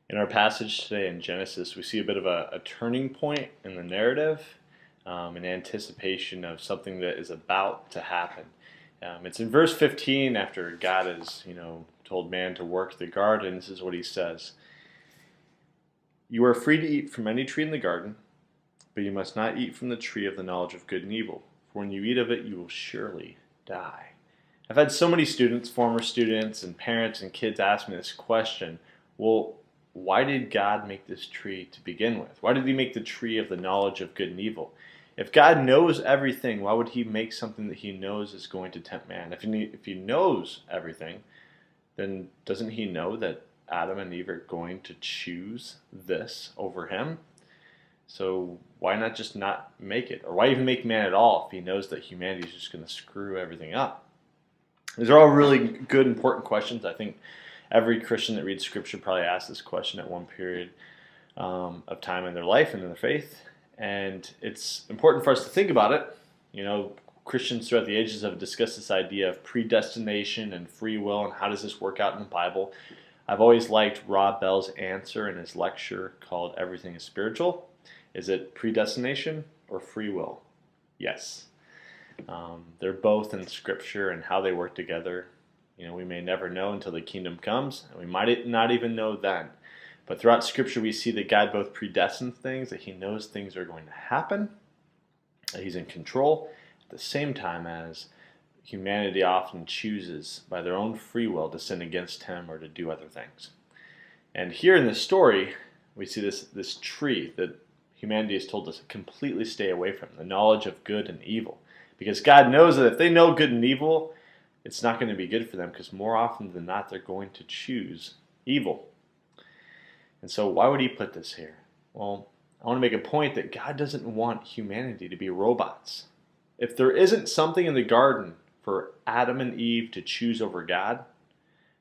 In our passage today in Genesis, we see a bit of a turning point in the narrative, in anticipation of something that is about to happen. It's in verse 15 after God has, told man to work the garden. This is what he says. You are free to eat from any tree in the garden, but you must not eat from the tree of the knowledge of good and evil, for when you eat of it, you will surely die. I've had so many students, former students, and parents and kids ask me this question. Well, why did God make this tree to begin with? Why did he make the tree of the knowledge of good and evil? If God knows everything, why would he make something that he knows is going to tempt man? If he knows everything, then doesn't he know that Adam and Eve are going to choose this over him? So why not just not make it? Or why even make man at all if he knows that humanity is just going to screw everything up? These are all really good, important questions. I think every Christian that reads Scripture probably asks this question at one period of time in their life and in their faith. And it's important for us to think about it. Christians throughout the ages have discussed this idea of predestination and free will and how does this work out in the Bible. I've always liked Rob Bell's answer in his lecture called Everything is Spiritual. Is it predestination or free will? Yes. They're both in Scripture, and how they work together, we may never know until the kingdom comes, and we might not even know then. But throughout Scripture, we see that God both predestines things, that he knows things are going to happen, that he's in control, at the same time as humanity often chooses by their own free will to sin against him or to do other things. And here in this story, we see this tree that humanity is told to completely stay away from, the knowledge of good and evil. Because God knows that if they know good and evil, it's not going to be good for them, because more often than not, they're going to choose evil. And so why would he put this here? Well, I want to make a point that God doesn't want humanity to be robots. If there isn't something in the garden for Adam and Eve to choose over God,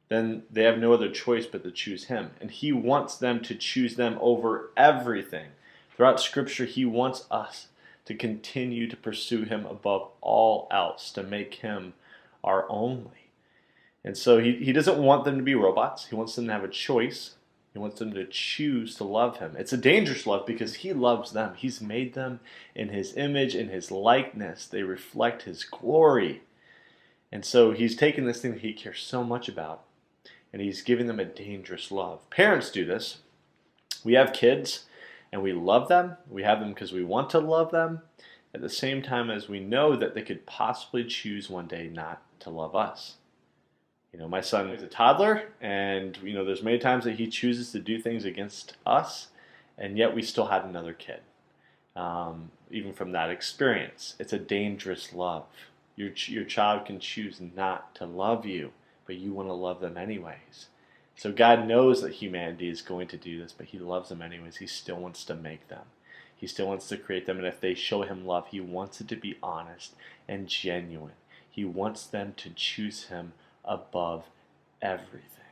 then they have no other choice but to choose him. And he wants them to choose them over everything. Throughout Scripture, he wants us to continue to pursue him above all else, to make him our only. And so he doesn't want them to be robots. He wants them to have a choice. He wants them to choose to love him. It's a dangerous love because he loves them. He's made them in his image, in his likeness. They reflect his glory. And so he's taken this thing that he cares so much about, and he's giving them a dangerous love. Parents do this. We have kids, and we love them. We have them because we want to love them, at the same time as we know that they could possibly choose one day not to love us. My son is a toddler, and there's many times that he chooses to do things against us, and yet we still had another kid. Even from that experience, it's a dangerous love. Your child can choose not to love you, but you want to love them anyways. So God knows that humanity is going to do this, but he loves them anyways. He still wants to make them. He still wants to create them, and if they show him love, he wants it to be honest and genuine. He wants them to choose him above everything.